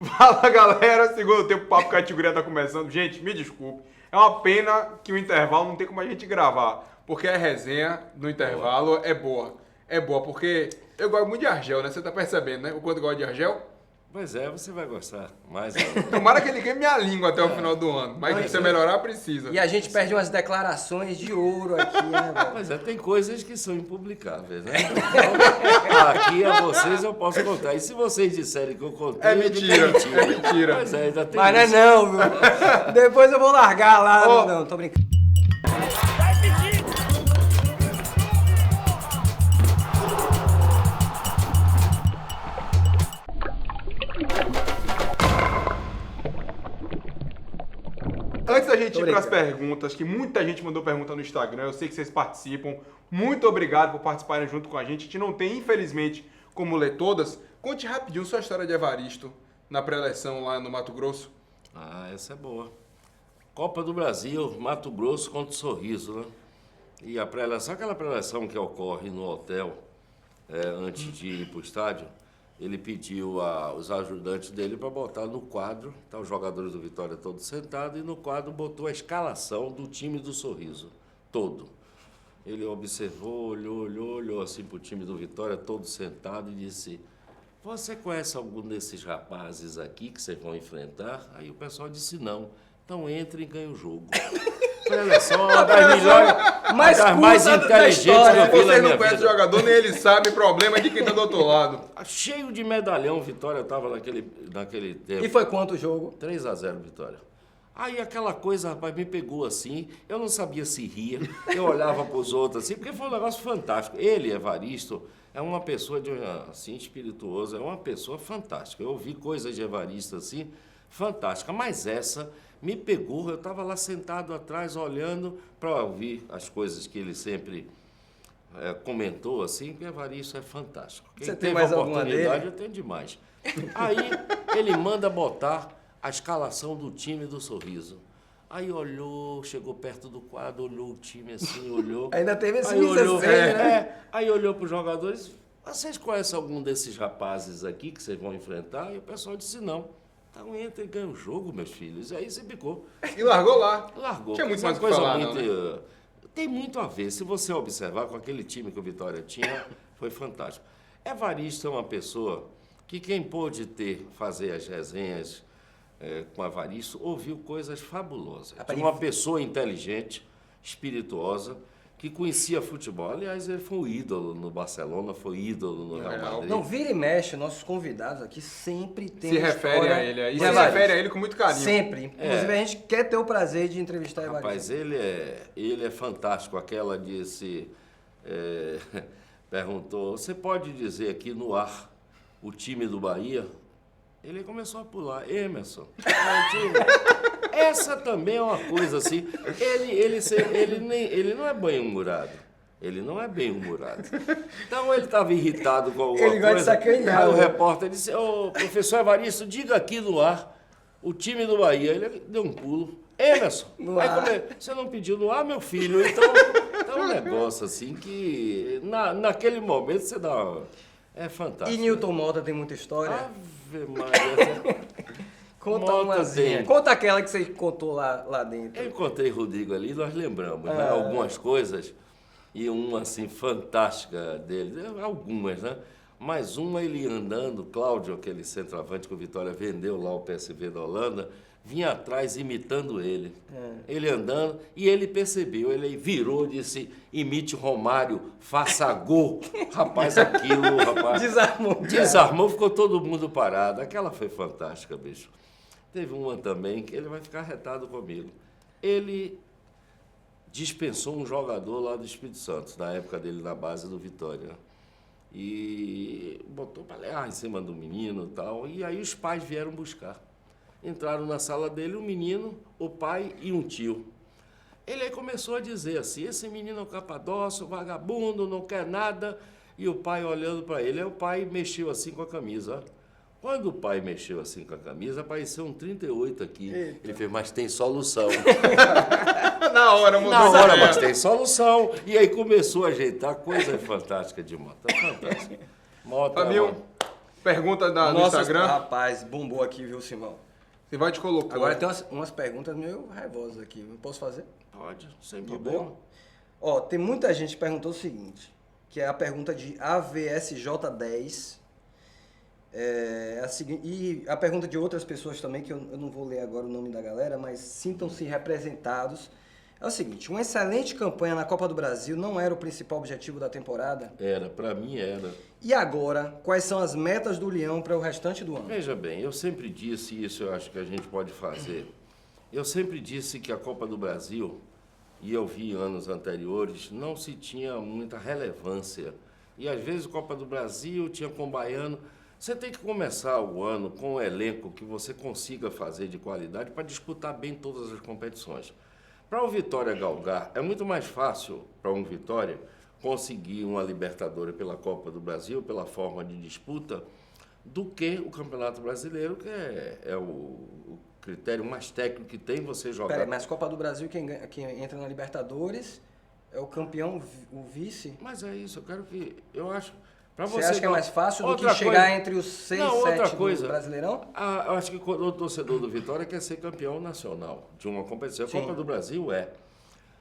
Fala, galera. Segundo tempo, o Papo Categoria tá começando. Gente, me desculpe. É uma pena que o intervalo não tem como a gente gravar, porque a resenha do intervalo é boa. É boa, porque eu gosto muito de Argel, né? Você tá percebendo, né? O quanto eu gosto de Argel. Pois é, você vai gostar mais. Tomara que ele queime minha língua até o final do ano. Mas se você melhorar, precisa. E a gente perde umas declarações de ouro aqui, né, velho? Pois é, tem coisas que são impublicáveis, né? Então, aqui a vocês eu posso contar. E se vocês disserem que eu contei, É mentira, eu digo que é mentira. Pois é, ainda tem Mas não é isso. não, viu? Depois eu vou largar lá. Ó. Não, tô brincando. Antes da gente ir para as perguntas, que muita gente mandou pergunta no Instagram, eu sei que vocês participam. Muito obrigado por participarem junto com a gente. A gente não tem, infelizmente, como ler todas. Conte rapidinho sua história de Evaristo na pré-eleição lá no Mato Grosso. Ah, essa é boa. Copa do Brasil, Mato Grosso contra o Sorriso, né? E a pré-eleição, aquela pré-eleição que ocorre no hotel, antes de ir para o estádio, ele pediu aos ajudantes dele para botar no quadro, tá os jogadores do Vitória todos sentados, e no quadro botou a escalação do time do Sorriso, todo. Ele observou, olhou assim para o time do Vitória, todo sentado, e disse: "Você conhece algum desses rapazes aqui que vocês vão enfrentar?" Aí o pessoal disse: "Não." Então entre e ganha o jogo. Olha só, uma das melhores, mais uma das mais curta da inteligentes que história. eu vi na Vocês não minha conhecem o vida. jogador, nem ele sabe o problema de quem tá do outro lado. Cheio de medalhão, Vitória estava naquele tempo. E foi quanto o jogo? 3-0 Vitória. Aí aquela coisa, rapaz, me pegou assim, eu não sabia se ria, eu olhava para os outros assim, porque foi um negócio fantástico. Ele, Evaristo, é uma pessoa assim, espirituosa, é uma pessoa fantástica. Eu ouvi coisas de Evaristo assim, fantástica, mas essa me pegou, eu estava lá sentado atrás olhando para ouvir as coisas que ele sempre comentou assim, que Evaristo é fantástico. Quem Você tem teve mais a alguma oportunidade, dele? eu tenho demais. Aí ele manda botar a escalação do time do Sorriso. Aí olhou, chegou perto do quadro, olhou o time assim, olhou. Ainda teve esse aí olhou, misericórdia, né? aí olhou para os jogadores: "Vocês conhecem algum desses rapazes aqui que vocês vão enfrentar?" E o pessoal disse: "Não." Então entra e ganha o jogo, meus filhos. E aí você ficou. E largou lá. Largou. Tinha muito Essa mais o que coisa falar, muito, não, né? Tem muito a ver. Se você observar, com aquele time que o Vitória tinha, foi fantástico. Evaristo é uma pessoa que quem pôde fazer as resenhas com Evaristo, ouviu coisas fabulosas. De uma pessoa inteligente, espirituosa, que conhecia futebol. Aliás, ele foi um ídolo no Barcelona, foi ídolo no Real Madrid. Não, vira e mexe, nossos convidados aqui sempre tem Se uma refere história a ele aí. de Se Evaristo. refere a ele com muito carinho. Sempre. Inclusive, a gente quer ter o prazer de entrevistar Evaristo. Rapaz, ele é fantástico. Aquela disse, perguntou: "Você pode dizer aqui no ar o time do Bahia?" Ele começou a pular: "Emerson, é o time." Essa também é uma coisa assim. Ele não é bem-humorado. Ele não é bem-humorado. Então ele estava irritado com alguma Ele coisa. gosta de sacanear, Aí o né? repórter disse: "Ô, professor Evaristo, diga aqui no ar o time do Bahia." Ele deu um pulo: "Emerson." No Aí ar. você não pediu no ar, meu filho? Então é um negócio assim que naquele momento você dá. É fantástico. E Newton Mota tem muita história? Ave Maria. Conta Mota umazinha. tem. Conta aquela que você contou lá dentro. Eu encontrei Rodrigo ali, nós lembramos, né? Algumas coisas, e uma assim fantástica dele, algumas, né? Mas uma ele andando, Cláudio, aquele centroavante que o Vitória vendeu lá ao PSV da Holanda, vinha atrás imitando ele. Ele andando, e ele percebeu, ele virou, disse: "Imite Romário, faça gol." Rapaz, rapaz. Desarmou, ficou todo mundo parado. Aquela foi fantástica, bicho. Teve uma também que ele vai ficar retado comigo. Ele dispensou um jogador lá do Espírito Santo, na época dele na base do Vitória. E botou para lear em cima do menino e tal. E aí os pais vieram buscar. Entraram na sala dele, um menino, o pai e um tio. Ele aí começou a dizer assim: "Esse menino é um capadócio, vagabundo, não quer nada." E o pai olhando para ele, aí o pai mexeu assim com a camisa, ó. Quando o pai mexeu assim com a camisa, apareceu um 38 aqui. Eita. Ele fez: "Mas tem solução." Na hora, mudou Na de hora, ideia. mas tem solução. E aí começou a ajeitar, coisa fantástica de Mota. Fantástica. Mota, Fabinho, Pergunta do Nossa, Instagram. rapaz, bombou aqui, viu, Simão? Você vai te colocar. Agora tem umas perguntas meio raivosas aqui. Não posso fazer? Pode, sem De problema. boa? Ó, tem muita gente que perguntou o seguinte, que é a pergunta de AVSJ10. E a pergunta de outras pessoas também, que eu não vou ler agora o nome da galera, mas sintam-se representados. É o seguinte, uma excelente campanha na Copa do Brasil não era o principal objetivo da temporada? Era, para mim era. E agora, quais são as metas do Leão para o restante do ano? Veja bem, eu sempre disse isso, eu acho que a gente pode fazer. Eu sempre disse que a Copa do Brasil, e eu vi anos anteriores, não se tinha muita relevância. E às vezes a Copa do Brasil tinha com o baiano. Você tem que começar o ano com um elenco que você consiga fazer de qualidade para disputar bem todas as competições. Para o Vitória galgar, é muito mais fácil para um Vitória conseguir uma Libertadores pela Copa do Brasil, pela forma de disputa, do que o Campeonato Brasileiro, que é o critério mais técnico que tem você jogar. Peraí, mas Copa do Brasil, quem entra na Libertadores é o campeão, o vice? Mas é isso, eu quero que... Eu acho... Você acha que é mais fácil do que chegar entre os 6, 7 do Brasileirão? Eu acho que o torcedor do Vitória quer ser campeão nacional de uma competição. A Copa do Brasil é.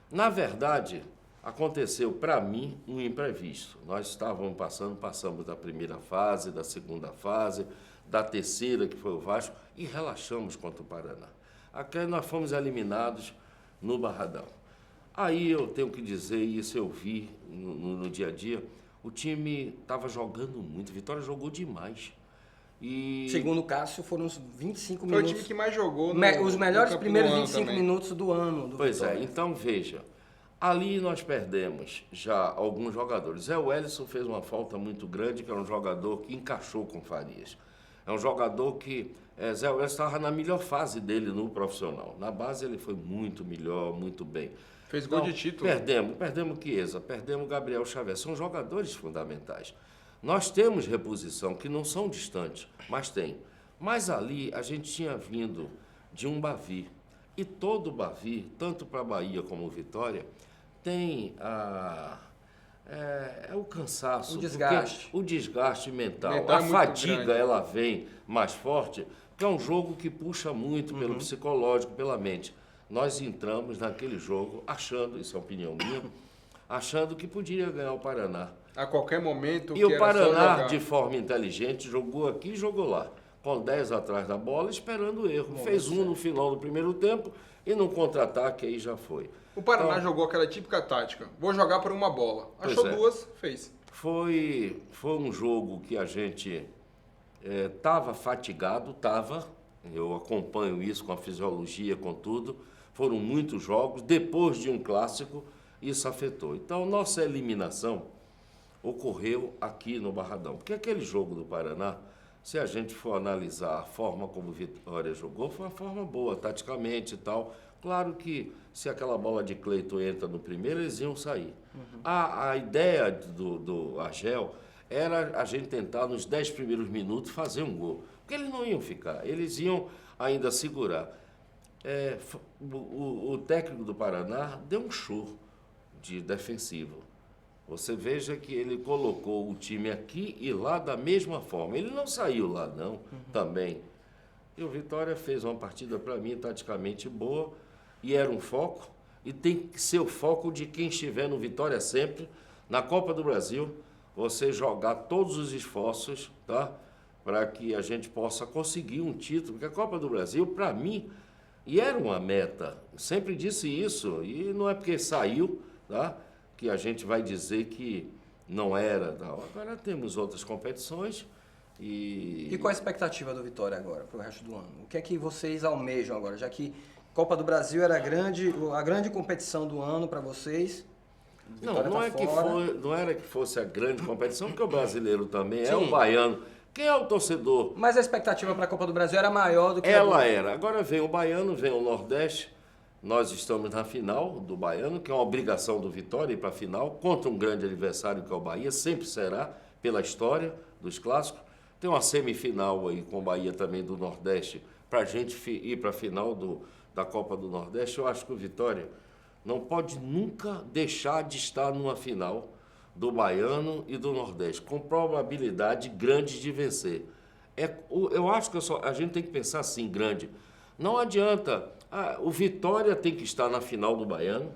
Na verdade, aconteceu para mim um imprevisto. Nós estávamos passamos da primeira fase, da segunda fase, da terceira, que foi o Vasco, e relaxamos contra o Paraná. Aqui nós fomos eliminados no Barradão. Aí eu tenho que dizer, isso eu vi no dia a dia, o time estava jogando muito, Vitória jogou demais. E... Segundo o Cássio, foram uns 25 Foi minutos. o time que mais jogou os melhores primeiros 25 também. minutos do ano. Pois é, então veja, ali nós perdemos já alguns jogadores. Zé Wellison fez uma falta muito grande, que era um jogador que encaixou com Farias. É um jogador que... Zé Wellison estava na melhor fase dele no profissional. Na base ele foi muito melhor, muito bem. Fez gol de título. Perdemos Chiesa, perdemos Gabriel Xavier. São jogadores fundamentais. Nós temos reposição, que não são distantes, mas tem. Mas ali a gente tinha vindo de um Bavi. E todo Bavi, tanto para Bahia como Vitória, tem o cansaço. O desgaste. O desgaste mental. Mental A é muito fadiga, grande. ela vem mais forte, porque é um jogo que puxa muito pelo psicológico, pela mente. Nós entramos naquele jogo achando, isso é opinião minha, achando que podia ganhar o Paraná. A qualquer momento. E o Paraná, de forma inteligente, jogou aqui e jogou lá. Com 10 atrás da bola, esperando o erro. Fez um no final do primeiro tempo e no contra-ataque aí já foi. O Paraná Então, jogou aquela típica tática. Vou jogar por uma bola. Achou Pois é. duas, fez. Foi um jogo que a gente estava fatigado, eu acompanho isso com a fisiologia, com tudo. Foram muitos jogos, depois de um clássico, isso afetou. Então, nossa eliminação ocorreu aqui no Barradão. Porque aquele jogo do Paraná, se a gente for analisar a forma como o Vitória jogou, foi uma forma boa, taticamente e tal. Claro que se aquela bola de Cleiton entra no primeiro, eles iam sair. A ideia do Argel era a gente tentar, nos 10 primeiros minutos, fazer um gol. Porque eles não iam ficar, eles iam ainda segurar. O técnico do Paraná deu um show de defensivo. Você veja que ele colocou o time aqui e lá da mesma forma. Ele não saiu lá, não, também. E o Vitória fez uma partida, para mim, taticamente boa, e era um foco, e tem que ser o foco de quem estiver no Vitória sempre, na Copa do Brasil, você jogar todos os esforços, tá? Para que a gente possa conseguir um título, porque a Copa do Brasil, para mim, e era uma meta, sempre disse isso, e não é porque saiu, tá? Que a gente vai dizer que não era. Não. Agora temos outras competições E qual a expectativa do Vitória agora, para o resto do ano? O que é que vocês almejam agora, já que Copa do Brasil era a grande competição do ano para vocês? Não era que fosse a grande competição, porque o brasileiro também Sim. é o baiano. Quem é o torcedor? Mas a expectativa para a Copa do Brasil era maior do que Ela era. Agora vem o baiano, vem o Nordeste. Nós estamos na final do baiano, que é uma obrigação do Vitória ir para a final, contra um grande adversário que é o Bahia, sempre será, pela história dos clássicos. Tem uma semifinal aí com o Bahia também do Nordeste, para a gente ir para a final da Copa do Nordeste. Eu acho que o Vitória não pode nunca deixar de estar numa final, do Baiano e do Nordeste, com probabilidade grande de vencer. Eu acho que a gente tem que pensar assim, grande. Não adianta, o Vitória tem que estar na final do Baiano,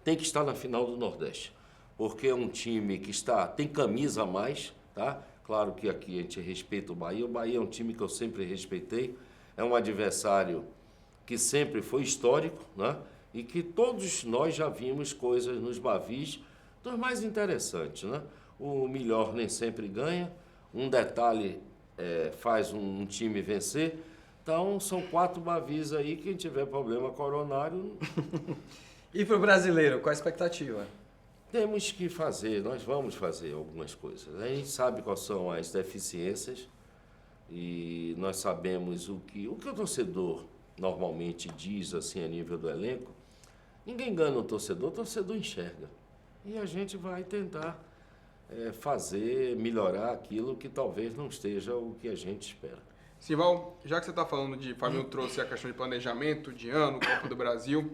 tem que estar na final do Nordeste, porque é um time que tem camisa a mais, tá? Claro que aqui a gente respeita o Bahia é um time que eu sempre respeitei, é um adversário que sempre foi histórico, né? E que todos nós já vimos coisas nos Bavis dos mais interessantes, né? O melhor nem sempre ganha, um detalhe faz um time vencer. Então, são 4 Bavis aí, quem tiver problema coronário... E para o brasileiro, qual a expectativa? Temos que fazer, nós vamos fazer algumas coisas. A gente sabe quais são as deficiências e nós sabemos o que o torcedor normalmente diz assim a nível do elenco. Ninguém engana o torcedor enxerga. E a gente vai tentar melhorar aquilo que talvez não esteja o que a gente espera. Simval, já que você está falando de... Fabinho trouxe a questão de planejamento, de ano, Copa do Brasil.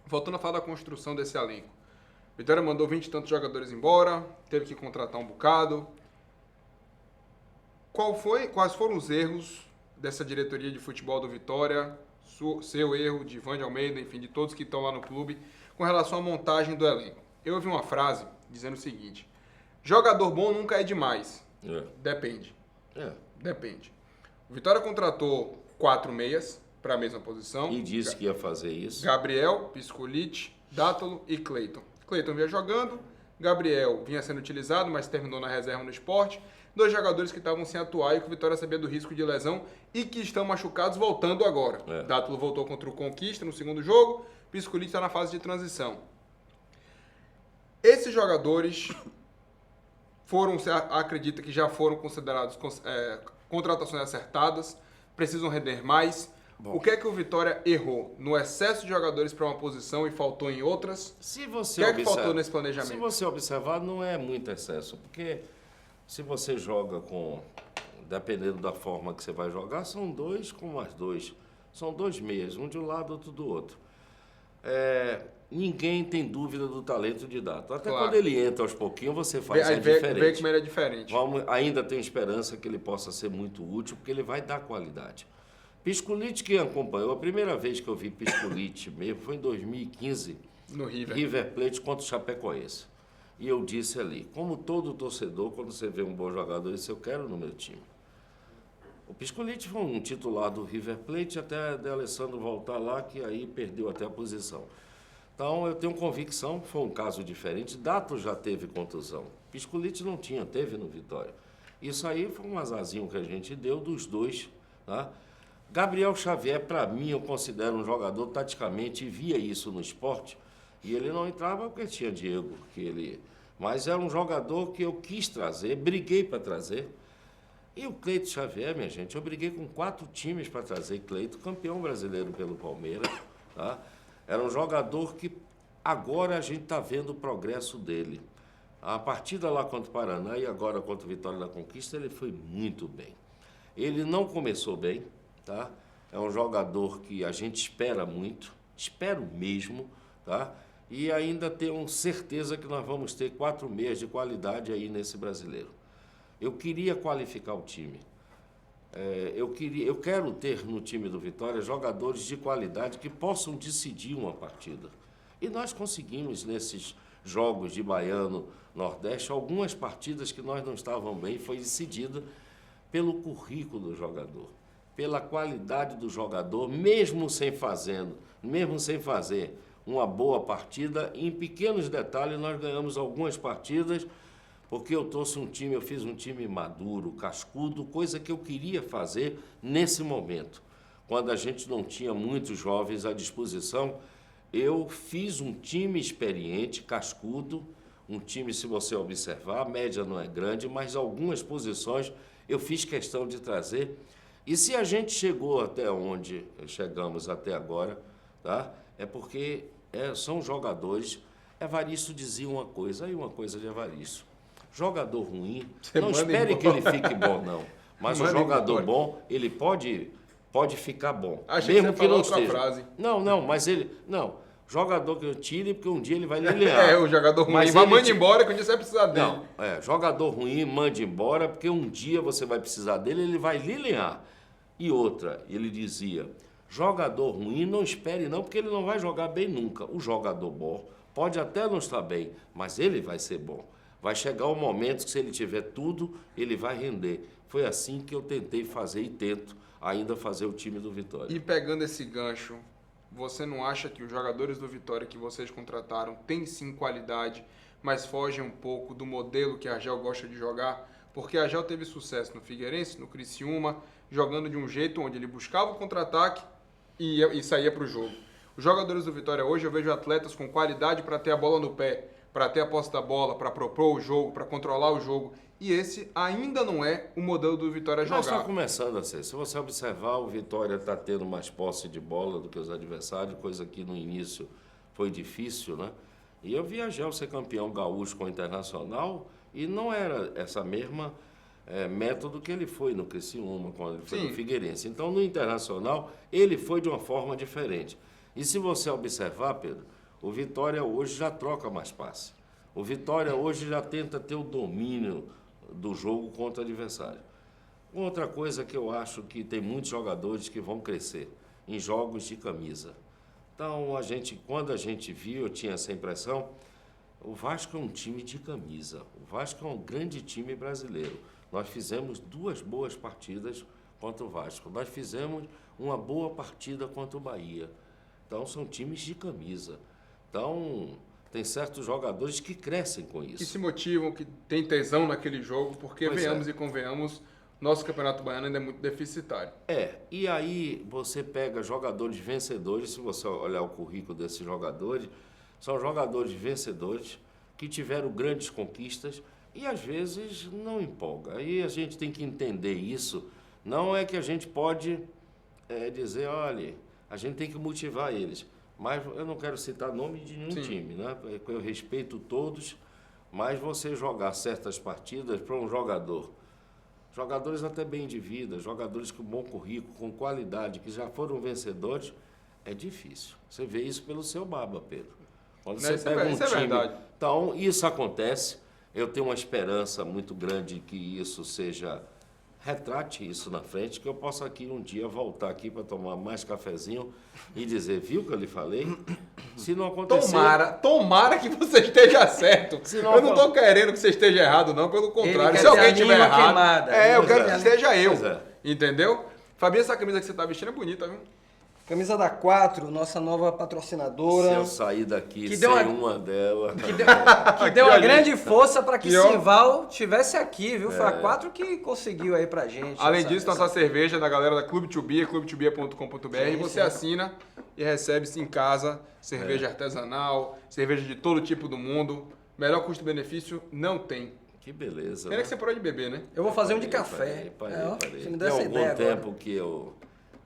Voltando a falar da construção desse elenco. Vitória mandou 20 e tantos jogadores embora, teve que contratar um bocado. Quais foram os erros dessa diretoria de futebol do Vitória, seu erro, de Ivan de Almeida, enfim, de todos que estão lá no clube, com relação à montagem do elenco? Eu ouvi uma frase dizendo o seguinte: jogador bom nunca é demais. Depende. Depende. O Vitória contratou 4 meias para a mesma posição. E disse que ia fazer isso. Gabriel, Piscolite, Dátalo e Cleiton. Cleiton vinha jogando, Gabriel vinha sendo utilizado, mas terminou na reserva no Sport. 2 jogadores que estavam sem atuar e que o Vitória sabia do risco de lesão e que estão machucados voltando agora. Dátalo voltou contra o Conquista no segundo jogo, Piscolite está na fase de transição. Esses jogadores acredita que já foram considerados contratações acertadas, precisam render mais. Bom, o que é que o Vitória errou? No excesso de jogadores para uma posição e faltou em outras? O que é que faltou nesse planejamento? Se você observar, não é muito excesso, porque se você joga dependendo da forma que você vai jogar, são 2 com mais 2. São 2 meias, um de um lado, outro do outro. Ninguém tem dúvida do talento de Dátalo. Até quando ele entra aos pouquinhos, você faz diferente. Vê como ele é diferente. Ainda tenho esperança que ele possa ser muito útil, porque ele vai dar qualidade. Piscolite, quem acompanhou, a primeira vez que eu vi Piscolite mesmo foi em 2015, no River Plate contra o Chapecoense. E eu disse ali, como todo torcedor, quando você vê um bom jogador, eu quero no meu time. O Piscolite foi um titular do River Plate até de Alessandro voltar lá, que aí perdeu até a posição. Então, eu tenho convicção, foi um caso diferente. Dátalo já teve contusão. Piscolite não tinha, teve no Vitória. Isso aí foi um azarzinho que a gente deu dos 2, tá? Gabriel Xavier, para mim, eu considero um jogador taticamente, e via isso no Sport, e ele não entrava porque tinha Diego, mas era um jogador que eu quis trazer, briguei para trazer. E o Cleiton Xavier, minha gente, eu briguei com 4 times para trazer Cleiton, campeão brasileiro pelo Palmeiras, tá? Era um jogador que agora a gente está vendo o progresso dele. A partida lá contra o Paraná e agora contra o Vitória da Conquista, ele foi muito bem. Ele não começou bem, tá? É um jogador que a gente espera muito, espero mesmo, tá? E ainda tenho certeza que nós vamos ter 4 meias de qualidade aí nesse brasileiro. Eu queria qualificar o time. Eu quero ter no time do Vitória jogadores de qualidade que possam decidir uma partida. E nós conseguimos nesses jogos de Baiano, Nordeste, algumas partidas que nós não estávamos bem, foi decidida pelo currículo do jogador, pela qualidade do jogador, mesmo sem fazer uma boa partida. Em pequenos detalhes, nós ganhamos algumas partidas, porque eu fiz um time maduro, cascudo, coisa que eu queria fazer nesse momento. Quando a gente não tinha muitos jovens à disposição, eu fiz um time experiente, cascudo, um time, se você observar, a média não é grande, mas algumas posições eu fiz questão de trazer. E se a gente chegou até onde chegamos até agora, tá? É porque são jogadores. Evaristo dizia uma coisa, aí uma coisa de Evaristo. Jogador ruim, não espere que ele fique bom, não. Mas o jogador bom, ele pode ficar bom. Achei mesmo que não esteja. Frase. Não, mas ele... Não, Jogador que eu tire, porque um dia ele vai linear. O jogador ruim Mas vai ele manda embora quando você vai precisar dele. Não, jogador ruim, mande embora, porque um dia você vai precisar dele, ele vai linear. E outra, ele dizia, jogador ruim não espere não, porque ele não vai jogar bem nunca. O jogador bom pode até não estar bem, mas ele vai ser bom. Vai chegar o momento que se ele tiver tudo, ele vai render. Foi assim que eu tentei fazer e tento ainda fazer o time do Vitória. E pegando esse gancho, você não acha que os jogadores do Vitória que vocês contrataram têm sim qualidade, mas fogem um pouco do modelo que a Argel gosta de jogar? Porque a Argel teve sucesso no Figueirense, no Criciúma, jogando de um jeito onde ele buscava o contra-ataque e saía para o jogo. Os jogadores do Vitória hoje, eu vejo atletas com qualidade para ter a bola no pé, para ter a posse da bola, para propor o jogo, para controlar o jogo. E esse ainda não é o modelo do Vitória jogar. Mas está começando a ser. Se você observar, o Vitória está tendo mais posse de bola do que os adversários, coisa que no início foi difícil, né? E eu vi a Argel ser campeão gaúcho com o Internacional e não era essa mesma método que ele foi no Criciúma, quando ele foi no Figueirense. Então, no Internacional, ele foi de uma forma diferente. E se você observar, Pedro, o Vitória hoje já troca mais passe. O Vitória hoje já tenta ter o domínio do jogo contra o adversário. Outra coisa que eu acho que tem muitos jogadores que vão crescer em jogos de camisa. Então, quando a gente viu, eu tinha essa impressão, o Vasco é um time de camisa. O Vasco é um grande time brasileiro. Nós fizemos 2 boas partidas contra o Vasco. Nós fizemos uma boa partida contra o Bahia. Então, são times de camisa. Então, tem certos jogadores que crescem com isso. Que se motivam, que tem tesão naquele jogo, porque venhamos e convenhamos, nosso Campeonato Baiano ainda é muito deficitário. E aí você pega jogadores vencedores, se você olhar o currículo desses jogadores, são jogadores vencedores que tiveram grandes conquistas e às vezes não empolga. Aí a gente tem que entender isso. Não é que a gente pode dizer, olha, a gente tem que motivar eles. Mas eu não quero citar nome de nenhum time, né? Eu respeito todos, mas você jogar certas partidas para um jogador, jogadores até bem de vida, jogadores com bom currículo, com qualidade, que já foram vencedores, é difícil. Você vê isso pelo seu Baba, Pedro. Quando você pega um time... verdade. Então, isso acontece. Eu tenho uma esperança muito grande que isso seja... Retrate isso na frente, que eu possa aqui um dia voltar aqui para tomar mais cafezinho e dizer, viu que eu lhe falei? Se não acontecer... Tomara que você esteja certo. Eu não estou querendo que você esteja errado, não, pelo contrário. Se alguém estiver errado, eu quero que seja eu. Entendeu? Fabinho, essa camisa que você está vestindo é bonita, viu? Camisa da 4, nossa nova patrocinadora. Se eu sair daqui sem uma dela... Que deu uma grande força para que Simval estivesse aqui, viu? Foi a 4 que conseguiu aí pra gente. Além disso, nossa cerveja da galera da Clube Tubia, clubetubia.com.br. Você assina e recebe em casa cerveja artesanal, cerveja de todo tipo do mundo. Melhor custo-benefício não tem. Que beleza. Pena que você parou de beber, né? Eu vou fazer um de café. Parei. Você me deu essa ideia Tem algum tempo agora. que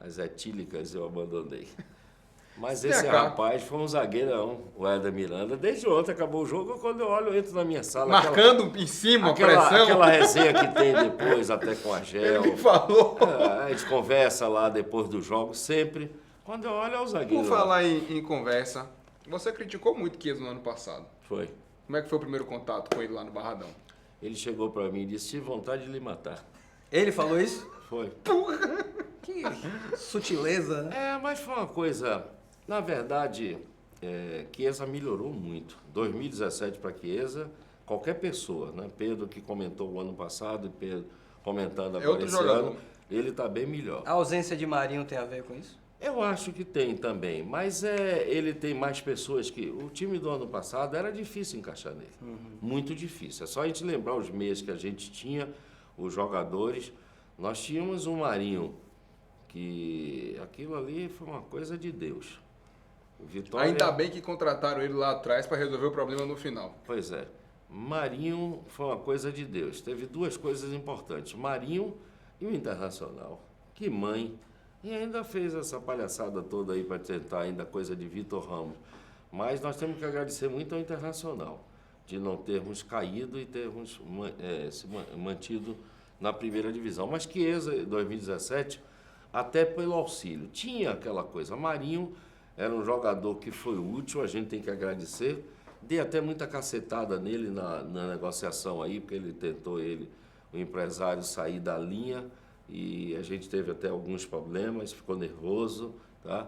as etílicas eu abandonei. Mas esse rapaz foi um zagueirão, o Éder Miranda. Desde ontem acabou o jogo, quando eu olho, eu entro na minha sala. Marcando em cima, pressão. Aquela resenha que tem depois, até com a Gel. Ele me falou. A gente conversa lá depois do jogo, sempre. Quando eu olho, é o zagueiro. Por falar em conversa, você criticou muito Chiesa no ano passado. Foi. Como é que foi o primeiro contato com ele lá no Barradão? Ele chegou pra mim e disse, tive vontade de lhe matar. Ele falou isso? Foi. Que sutileza, né? Mas foi uma coisa... Na verdade, Chiesa melhorou muito. 2017 para Chiesa, qualquer pessoa, né? Pedro que comentou o ano passado e Pedro comentando agora esse ano, ele está bem melhor. A ausência de Marinho tem a ver com isso? Eu acho que tem também, mas ele tem mais pessoas que... O time do ano passado era difícil encaixar nele, muito difícil. É só a gente lembrar os meses que a gente tinha, os jogadores. Nós tínhamos um Marinho, que aquilo ali foi uma coisa de Deus. O Vitória... Ainda bem que contrataram ele lá atrás para resolver o problema no final. Pois é. Marinho foi uma coisa de Deus. Teve 2 coisas importantes. Marinho e o Internacional. Que mãe... E ainda fez essa palhaçada toda aí para tentar ainda coisa de Vitor Ramos. Mas nós temos que agradecer muito ao Internacional, de não termos caído e termos se mantido na primeira divisão. Mas Chiesa, em 2017, até pelo auxílio, tinha aquela coisa. Marinho Era um jogador que foi útil, a gente tem que agradecer. Dei até muita cacetada nele na negociação aí, porque ele tentou, o empresário, sair da linha e a gente teve até alguns problemas, ficou nervoso, tá?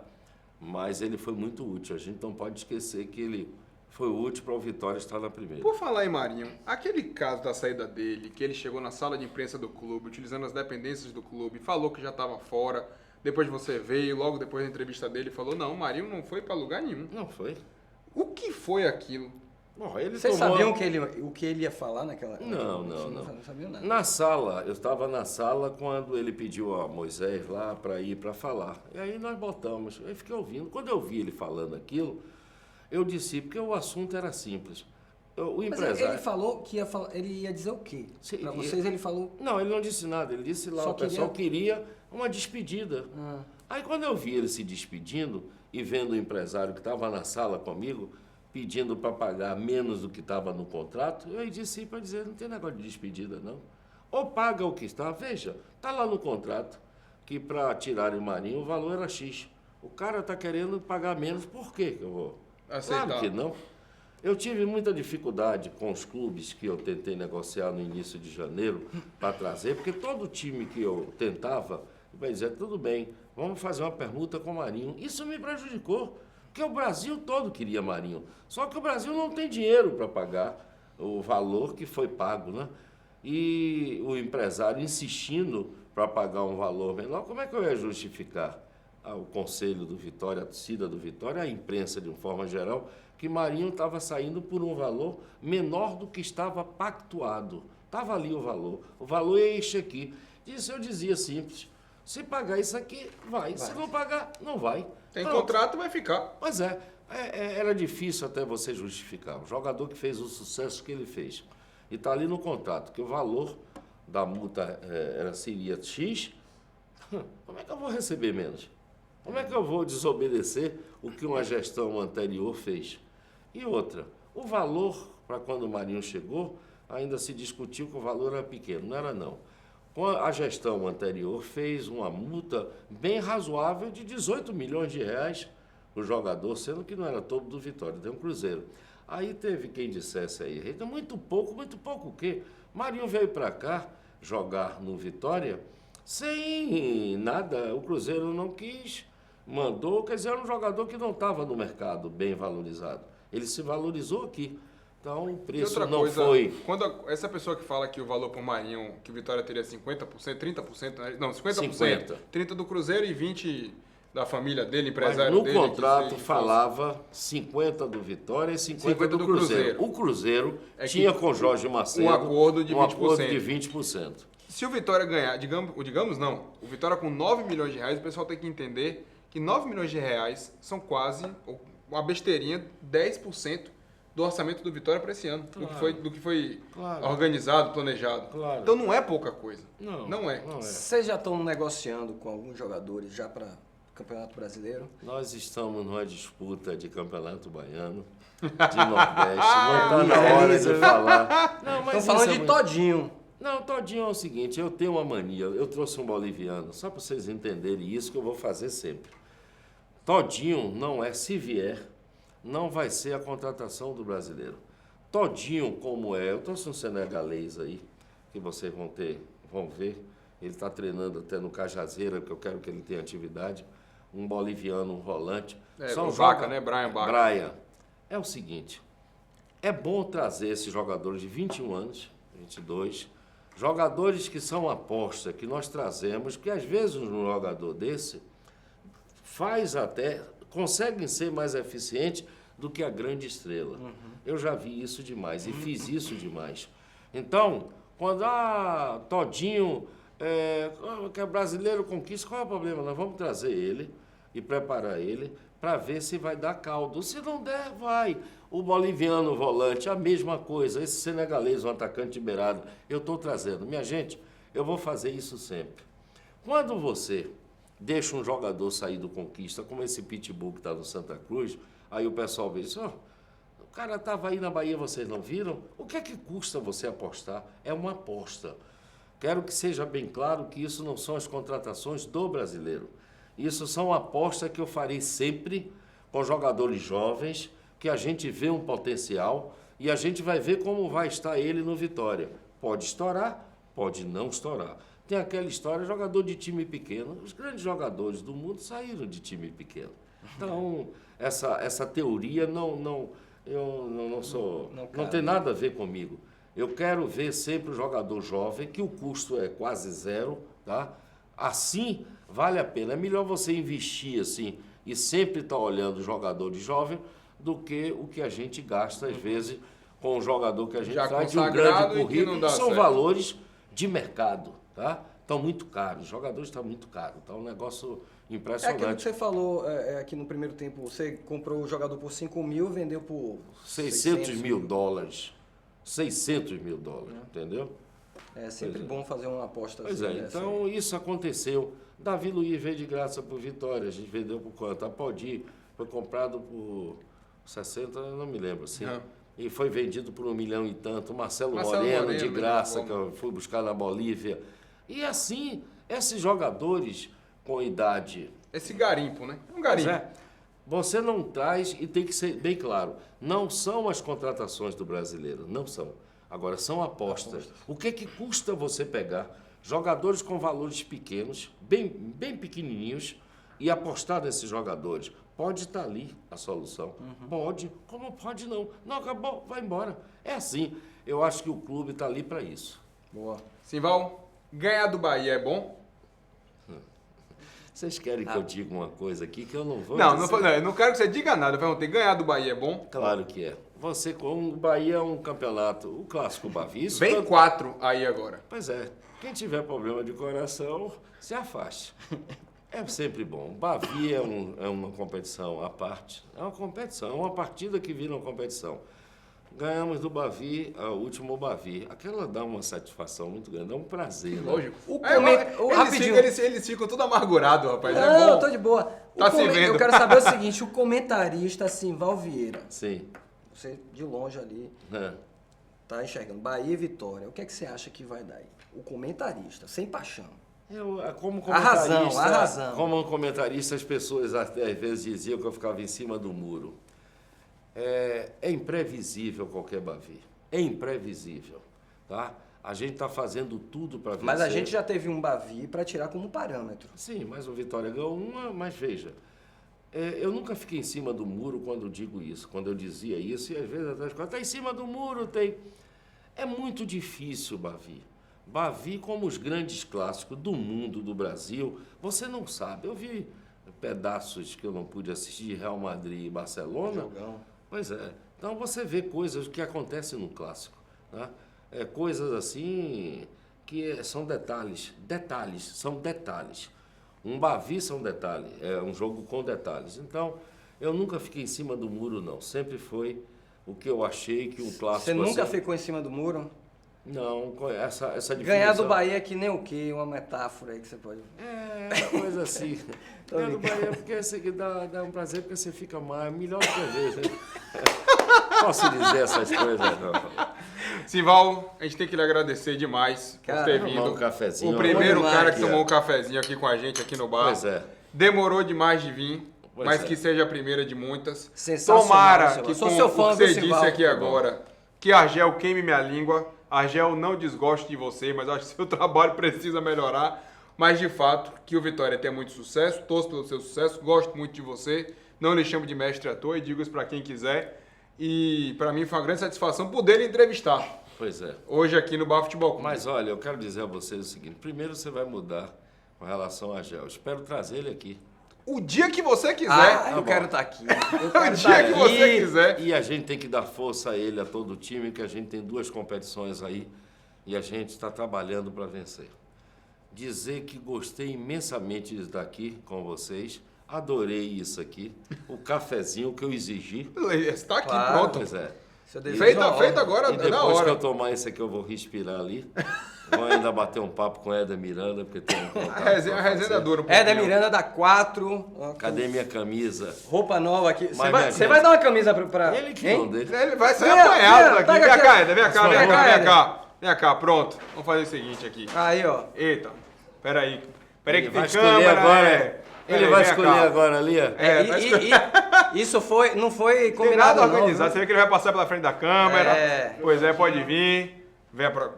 Mas ele foi muito útil. A gente não pode esquecer que ele foi útil para o Vitória estar na primeira. Por falar em Marinho, aquele caso da saída dele, que ele chegou na sala de imprensa do clube, utilizando as dependências do clube, falou que já estava fora, depois você veio, logo depois da entrevista dele, falou, não, o Marinho não foi para lugar nenhum. Não foi. O que foi aquilo? Bom, Vocês sabiam o que ele ia falar naquela... Não. Não sabiam nada. Na sala, eu estava na sala quando ele pediu a Moisés lá para ir para falar. E aí nós botamos, eu fiquei ouvindo. Quando eu vi ele falando aquilo, eu disse, porque o assunto era simples. O empresário... Mas ele falou que ele ia dizer o quê? Para vocês ele falou... Não, ele não disse nada. Ele disse lá, o pessoal queria uma despedida. Aí quando eu vi ele se despedindo e vendo o empresário que estava na sala comigo, pedindo para pagar menos do que estava no contrato, eu disse para dizer, não tem negócio de despedida, não. Ou paga o que está, veja, está lá no contrato, que para tirar o Marinho o valor era X. O cara está querendo pagar menos, por quê que eu vou? Aceitar. Claro que não. Eu tive muita dificuldade com os clubes que eu tentei negociar no início de janeiro para trazer, porque todo time que eu tentava, vai dizer, tudo bem, vamos fazer uma permuta com o Marinho. Isso me prejudicou. Porque o Brasil todo queria Marinho. Só que o Brasil não tem dinheiro para pagar o valor que foi pago, né? E o empresário insistindo para pagar um valor menor, como é que eu ia justificar ao Conselho do Vitória, a torcida do Vitória, a imprensa de uma forma geral, que Marinho estava saindo por um valor menor do que estava pactuado? Estava ali o valor é este aqui. Isso eu dizia simples. Se pagar isso aqui, vai. Se não pagar, não vai. Tem contrato, vai ficar. Pois é. Era difícil até você justificar. O jogador que fez o sucesso que ele fez. E está ali no contrato, que o valor da multa seria X. Como é que eu vou receber menos? Como é que eu vou desobedecer o que uma gestão anterior fez? E outra, o valor, para quando o Marinho chegou, ainda se discutiu que o valor era pequeno. Não era, não. A gestão anterior fez uma multa bem razoável de 18 milhões de reais o jogador, sendo que não era todo do Vitória, deu um Cruzeiro. Aí teve quem dissesse aí, então muito pouco o quê? Marinho veio para cá jogar no Vitória sem nada, o Cruzeiro não quis, mandou, quer dizer, era um jogador que não estava no mercado bem valorizado. Ele se valorizou aqui. Então, o preço não foi... Quando essa pessoa que fala que o valor para o Marinho, que o Vitória teria 50%, 30%, não, 50%, 30% do Cruzeiro e 20% da família dele, empresário dele. No contrato falava 50% do Vitória e 50% do Cruzeiro. O Cruzeiro tinha com Jorge Macedo um acordo de 20%. Se o Vitória ganhar, digamos não, o Vitória com 9 milhões de reais, o pessoal tem que entender que 9 milhões de reais são quase uma besteirinha, 10% do orçamento do Vitória para esse ano, claro. do que foi claro. Organizado, planejado. Claro. Então não é pouca coisa. Não é. Vocês já estão negociando com alguns jogadores já para Campeonato Brasileiro? Nós estamos numa disputa de Campeonato Baiano, de Nordeste. Não está na hora de falar. Estão falando de Todinho. Não, Todinho é o seguinte, eu tenho uma mania, eu trouxe um boliviano, só para vocês entenderem isso que eu vou fazer sempre. Todinho não é, se vier, não vai ser a contratação do brasileiro. Todinho, como é, eu trouxe um senegalês aí, que vocês vão ver, ele está treinando até no Cajazeira, porque eu quero que ele tenha atividade, um boliviano, um volante. Só Vaca, né? Brian Vaca. Brian. É o seguinte, é bom trazer esses jogadores de 21 anos, 22, jogadores que são aposta, que nós trazemos, porque às vezes um jogador desse conseguem ser mais eficientes do que a grande estrela. Eu já vi isso demais e fiz isso demais. Então, quando Todinho, que é brasileiro conquista, qual é o problema? Nós vamos trazer ele e preparar ele para ver se vai dar caldo. Se não der, vai. O boliviano, o volante, a mesma coisa. Esse senegalês, um atacante de beirada, eu estou trazendo. Minha gente, eu vou fazer isso sempre. Quando você deixa um jogador sair do conquista, como esse Pitbull que está no Santa Cruz, aí o pessoal vê isso, o cara estava aí na Bahia, vocês não viram? O que é que custa você apostar? É uma aposta. Quero que seja bem claro que isso não são as contratações do brasileiro. Isso são apostas que eu farei sempre com jogadores jovens, que a gente vê um potencial e a gente vai ver como vai estar ele no Vitória. Pode estourar, pode não estourar. Tem aquela história, jogador de time pequeno. Os grandes jogadores do mundo saíram de time pequeno. Então, essa teoria eu não tem nada a ver comigo. Eu quero ver sempre o jogador jovem, que o custo é quase zero, tá? Assim, vale a pena. É melhor você investir assim e sempre estar olhando o jogador de jovem do que o que a gente gasta, às vezes, com o jogador que a gente traz de um grande currículo. São valores de mercado, tá? Estão muito caros, os jogadores estão muito caros, tá um negócio impressionante. É aquilo que você falou aqui no primeiro tempo, você comprou o jogador por 5 mil, vendeu por 600 mil dólares. 600 mil dólares, entendeu? É sempre bom fazer uma aposta pois assim. Então isso aconteceu. Davi Luiz veio de graça por Vitória, a gente vendeu por quanto? A Podi foi comprado por 60, não me lembro assim. E foi vendido por 1 milhão e tanto. Marcelo Moreno de graça, que eu fui buscar na Bolívia. E assim, esses jogadores com idade... Esse garimpo, né? Um garimpo. Você não traz, e tem que ser bem claro, não são as contratações do brasileiro, não são. Agora, são apostas. O que custa você pegar jogadores com valores pequenos, bem pequenininhos, e apostar nesses jogadores? Pode estar ali a solução. Pode, como pode não. Não, acabou, vai embora. É assim. Eu acho que o clube está ali para isso. Boa. Simval, ganhar do Bahia é bom? Vocês querem que eu diga uma coisa aqui que eu não vou não, dizer? não, eu não quero que você diga nada. Eu perguntei, ganhar do Bahia é bom? Claro que é. Você, como o Bahia é um campeonato, o clássico Bavi... Vem 4 aí agora. Pois é. Quem tiver problema de coração, se afaste. É sempre bom. O Bavi é uma competição à parte. É uma competição, é uma partida que vira uma competição. Ganhamos do Bavi, o último Bavi. Aquela dá uma satisfação muito grande, é um prazer. Lógico. Rapidinho. Eles ficam tudo amargurados, rapaz. Não, eu tô de boa. Tá se vendo. Eu quero saber o seguinte, o comentarista Simval Vieira. Sim. Você de longe ali, tá enxergando Bahia e Vitória. O que é que você acha que vai dar aí? O comentarista, sem paixão. Como comentarista, a razão. Como comentarista, as pessoas às vezes diziam que eu ficava em cima do muro. É imprevisível qualquer Bavi. É imprevisível, tá? A gente está fazendo tudo para vencer. Mas a gente já teve um Bavi para tirar como parâmetro. Sim, mas o Vitória ganhou uma, mas veja, eu nunca fiquei em cima do muro quando digo isso, quando eu dizia isso, e às vezes até está em cima do muro, tem... É muito difícil, Bavi. Bavi, como os grandes clássicos do mundo, do Brasil, você não sabe. Eu vi pedaços que eu não pude assistir de Real Madrid e Barcelona. Jogão. Pois é. Então você vê coisas que acontecem no clássico, né? Coisas assim que são detalhes. São detalhes. Um Bavi são detalhes, é um jogo com detalhes. Então, eu nunca fiquei em cima do muro, não. Sempre foi o que eu achei que um clássico... Você nunca ficou em cima do muro? Não, essa definição... Ganhar do Bahia é que nem o quê? Uma metáfora aí que você pode... Coisa assim. Ganhar do Bahia porque dá um prazer, porque você fica melhor que a vez, né? Posso dizer essas coisas, não. Simval, a gente tem que lhe agradecer demais por ter vindo. Um cafezinho. O primeiro cara que tomou um cafezinho aqui com a gente, aqui no bar. Pois é. Demorou demais de vir, Pois mas é. que seja a primeira de muitas. Sensacional, Tomara Simval. que Sou com seu o fã, que você viu, disse Simval? aqui agora, que a Argel queime minha língua. A Argel não desgoste de você, mas acho que seu trabalho precisa melhorar. Mas, de fato, que o Vitória tenha muito sucesso, torço pelo seu sucesso, gosto muito de você, não lhe chamo de mestre à toa e digo isso para quem quiser. E, para mim, foi uma grande satisfação poder lhe entrevistar. Pois é. Hoje aqui no Bar Futebol Clube. Mas, olha, eu quero dizer a vocês o seguinte. Primeiro, você vai mudar com relação a Gel. Espero trazer ele aqui. O dia que você quiser. eu quero estar aqui. O dia que você quiser. E a gente tem que dar força a ele, a todo o time, que a gente tem 2 competições aí e a gente está trabalhando para vencer. Dizer que gostei imensamente de estar aqui com vocês. Adorei isso aqui. O cafezinho que eu exigi. Está aqui, Claro. pronto. Pois é. Feito agora, E na depois que eu hora. tomar esse aqui, eu vou respirar ali. Vou ainda bater um papo com Éder Miranda, porque tem um contato A pra resenha fazer. é dura. Éder Miranda da 4. Cadê minha camisa? Roupa nova aqui. Mas, minha Você gente, vai dar uma camisa pra... Ele que hein? não dele. Ele vai sair Vem, apanhado vem, daqui. pega Vem aqui, cá, Éder, vem cá, Por vem favor, cá, vem Éder. cá. Vem cá, pronto. Vamos fazer o seguinte aqui. Aí, ó. Eita, peraí. Peraí que Ele vai tem escolher câmera. agora. Ele Ele vai vem escolher cá. agora ali, ó. Vai escolher. Isso não foi Tem combinado nada não, organizado. viu? Você vê que ele vai passar pela frente da câmera. É. Pois é, pode vir. Venha pra...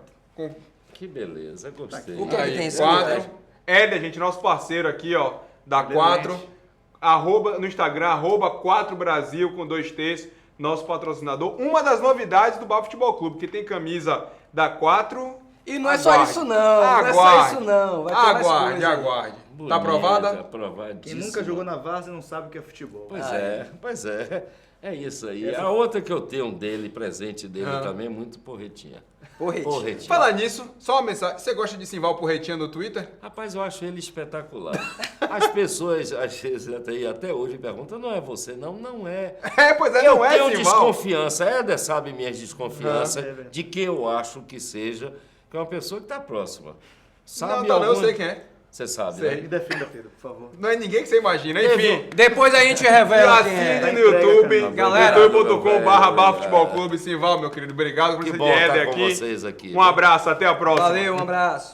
Que beleza, gostei. O que é que tem esse 4. Éder, gente, nosso parceiro aqui, ó, da 4. No Instagram, @4Brasil com 2 T's, nosso patrocinador. Uma das novidades do Bafo Futebol Clube, que tem camisa da 4. E não é só isso não, não é só isso não. Vai ter mais Aguarde, coisa. aguarde. Bonita, Tá aprovada? Aprovadíssima. Quem nunca jogou na Várzea não sabe o que é futebol. Pois é. É isso aí. A outra que eu tenho dele, presente dele também, é muito porretinha. Porretinha. Falar nisso, só uma mensagem. Você gosta de Simval Porretinha no Twitter? Rapaz, eu acho ele espetacular. As pessoas, às vezes, até hoje perguntam, não é você? Não, não é. Pois é, Eu não é tenho Simval. desconfiança, Éder sabe minhas desconfianças de quem eu acho que seja, que é uma pessoa que está próxima. Sabe Não, eu sei quem é. Você sabe, Sei. né? Me defenda, Pedro, por favor. Não é ninguém que você imagina. Enfim, Depois a gente e revela quem é. assine no YouTube, Galera, youtube.com/Bafo Futebol Clube. Simval, meu querido, obrigado por Que esse bom estar Éder com aqui. vocês aqui. Um abraço, até a próxima. Valeu, um abraço.